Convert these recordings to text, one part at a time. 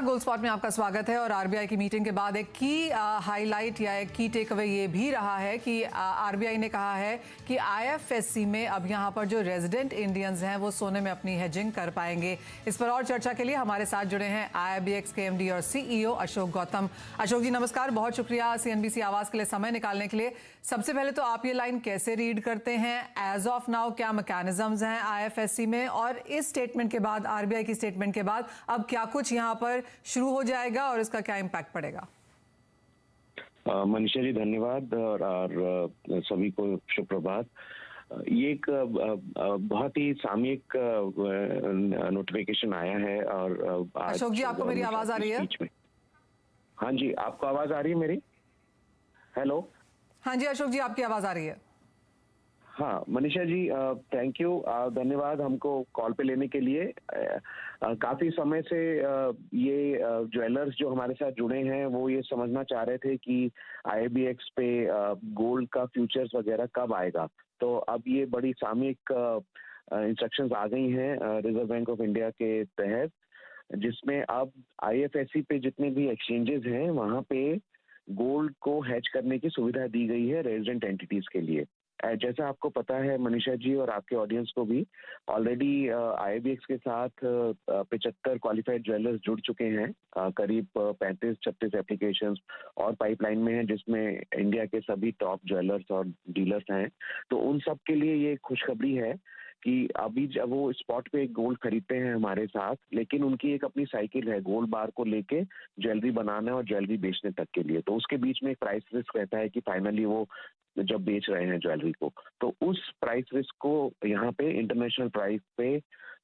Gold spot में आपका स्वागत है। और आरबीआई की मीटिंग के बाद एक की हाईलाइट या एक की टेक अवे ये भी रहा है कि आरबीआई ने कहा है कि आईएफएससी में अब यहां पर जो रेजिडेंट इंडियंस हैं वो सोने में अपनी हेजिंग कर पाएंगे। इस पर और चर्चा के लिए हमारे साथ जुड़े हैं आईबीएक्स के एमडी और सीईओ अशोक गौतम। अशोक जी नमस्कार, बहुत शुक्रिया सीएनबीसी आवाज के लिए समय निकालने के लिए। सबसे पहले तो आप ये लाइन कैसे रीड करते हैं? एज ऑफ नाउ क्या मैकेनिज्म्स हैं आईएफएससी में, और इस स्टेटमेंट के बाद, आरबीआई की स्टेटमेंट के बाद अब क्या कुछ यहाँ पर शुरू हो जाएगा और इसका क्या इम्पैक्ट पड़ेगा? मनीषा जी धन्यवाद और सभी को शुभ प्रभात। ये एक बहुत ही सामयिक नोटिफिकेशन आया है। और अशोक जी आपको मेरी आवाज आ रही है? हाँ जी, आपको आवाज आ रही है मेरी? हेलो। हाँ जी अशोक जी आपकी आवाज आ रही है। हाँ मनीषा जी, थैंक यू, धन्यवाद हमको कॉल पे लेने के लिए। काफी समय से ये ज्वेलर्स जो हमारे साथ जुड़े हैं वो ये समझना चाह रहे थे कि आईबीएक्स पे गोल्ड का फ्यूचर्स वगैरह कब आएगा। तो अब ये बड़ी सामयिक इंस्ट्रक्शंस आ गई हैं रिजर्व बैंक ऑफ इंडिया के तहत, जिसमें अब आईएफएससी पे जितने भी एक्सचेंजेस हैं वहाँ पे गोल्ड को हैच करने की सुविधा दी गई है रेजिडेंट एंटिटीज के लिए। जैसा आपको पता है मनीषा जी और आपके ऑडियंस को भी, ऑलरेडी आईबीएक्स के साथ 75 क्वालिफाइड ज्वेलर्स जुड़ चुके हैं। करीब 35-36 एप्लीकेशंस और पाइपलाइन में हैं, जिसमें इंडिया के सभी टॉप ज्वेलर्स और डीलर्स हैं। तो उन सब के लिए ये खुशखबरी है कि अभी जब वो स्पॉट पे गोल्ड खरीदते हैं हमारे साथ, लेकिन उनकी एक अपनी साइकिल है गोल्ड बार को लेके ज्वेलरी बनाने और ज्वेलरी बेचने तक के लिए। तो उसके बीच में एक प्राइस रिस्क रहता है कि फाइनली वो जब बेच रहे हैं ज्वेलरी को, तो उस प्राइस रिस्क को यहाँ पे इंटरनेशनल प्राइस पे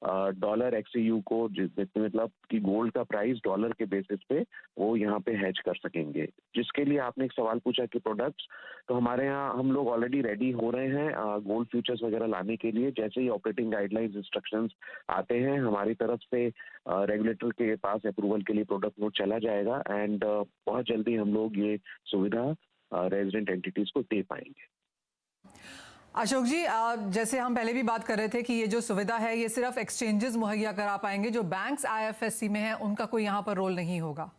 डॉलर एक्सयू को, जिसमें मतलब कि गोल्ड का प्राइस डॉलर के बेसिस पे वो यहाँ पे हैच कर सकेंगे। जिसके लिए आपने एक सवाल पूछा कि प्रोडक्ट्स, तो हमारे यहाँ हम लोग ऑलरेडी रेडी हो रहे हैं गोल्ड फ्यूचर्स वगैरह लाने के लिए। जैसे ही ऑपरेटिंग गाइडलाइंस इंस्ट्रक्शंस आते हैं हमारी तरफ से रेगुलेटर के पास अप्रूवल के लिए प्रोडक्ट नोट चला जाएगा, एंड बहुत जल्दी हम लोग ये सुविधा रेजिडेंट एंटिटीज को दे पाएंगे। अशोक जी जैसे हम पहले भी बात कर रहे थे कि ये जो सुविधा है ये सिर्फ एक्सचेंजेस मुहैया करा पाएंगे, जो बैंक्स आईएफएससी में हैं उनका कोई यहाँ पर रोल नहीं होगा।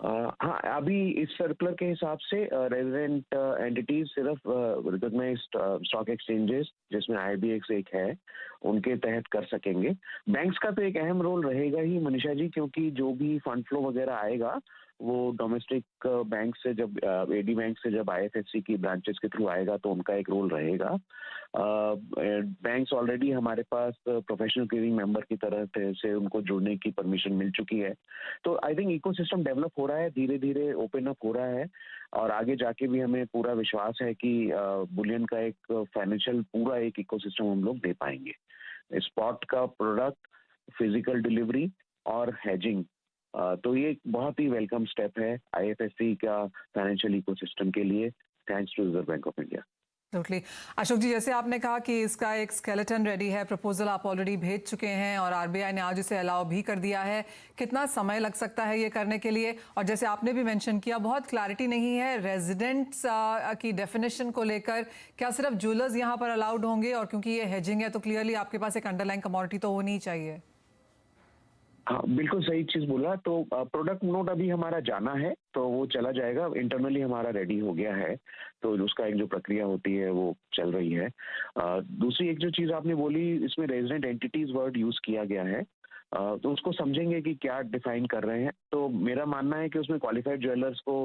हाँ, अभी इस सर्कुलर के हिसाब से रेजिडेंट एंटिटीज सिर्फ रिकॉग्नाइज्ड स्टॉक एक्सचेंजेस, जिसमें आईबीएक्स एक है, उनके तहत कर सकेंगे। बैंक्स का तो एक अहम रोल रहेगा ही मनीषा जी, क्योंकि जो भी फंड फ्लो वगैरह आएगा वो डोमेस्टिक बैंक से, जब एडी बैंक से जब आईएफएससी की ब्रांचेस के थ्रू आएगा तो उनका एक रोल रहेगा। बैंक्स ऑलरेडी हमारे पास प्रोफेशनल क्लीयरिंग मेंबर की तरह से उनको जुड़ने की परमिशन मिल चुकी है। तो आई थिंक इकोसिस्टम डेवलप हो रहा है, धीरे धीरे ओपन अप हो रहा है, और आगे जाके भी हमें पूरा विश्वास है कि बुलियन का एक फाइनेंशियल पूरा एक इकोसिस्टम हम लोग दे पाएंगे। स्पॉट का प्रोडक्ट, फिजिकल डिलीवरी और हेजिंग, तो ये बहुत ही वेलकम स्टेप है आईएफएससी का फाइनेंशियल इकोसिस्टम के लिए, thanks to reserve bank of India. Totally. Ashok ji जैसे आपने कहा कि इसका एक स्केलेटन रेडी है, प्रपोजल आप ऑलरेडी भेज चुके हैं और आरबीआई ने आज इसे अलाउ भी कर दिया है। कितना समय लग सकता है ये करने के लिए? और जैसे आपने भी मेंशन किया, बहुत क्लैरिटी नहीं है रेजिडेंट्स की डेफिनेशन को लेकर। क्या सिर्फ ज्वेलर्स यहाँ पर अलाउड होंगे? और क्योंकि ये हेजिंग है तो क्लियरली आपके पास एक अंडरलाइन कमोडिटी तो होनी ही चाहिए। हाँ बिल्कुल सही चीज बोला। तो प्रोडक्ट नोट अभी हमारा जाना है, तो वो चला जाएगा, इंटरनली हमारा रेडी हो गया है, तो उसका एक जो प्रक्रिया होती है वो चल रही है। दूसरी एक जो चीज आपने बोली, इसमें रेजिडेंट एंटिटीज वर्ड यूज किया गया है, तो उसको समझेंगे कि क्या डिफाइन कर रहे हैं। तो मेरा मानना है कि उसमें क्वालिफाइड ज्वेलर्स को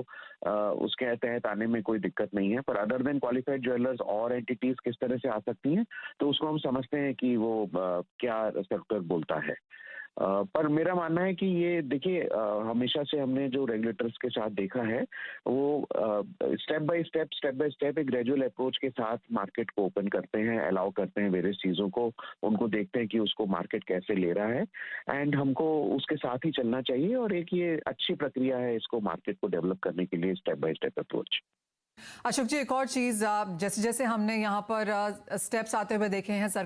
उसके तहत आने में कोई दिक्कत नहीं है, पर अदर देन क्वालिफाइड ज्वेलर्स और एंटिटीज किस तरह से आ सकती हैं, तो उसको हम समझते हैं कि वो क्या सर्कुलर बोलता है। पर मेरा मानना है कि ये देखिए, हमेशा से हमने जो रेगुलेटर्स के साथ देखा है वो स्टेप बाय स्टेप एक ग्रेजुअल अप्रोच के साथ मार्केट को ओपन करते हैं, अलाउ करते हैं वेरियस चीज़ों को, उनको देखते हैं कि उसको मार्केट कैसे ले रहा है, एंड हमको उसके साथ ही चलना चाहिए। और एक ये अच्छी प्रक्रिया है इसको मार्केट को डेवलप करने के लिए, step by step approach. Ashok ji एक और चीज, जैसे जैसे हमने यहाँ पर स्टेप्स आते हुए देखे हैं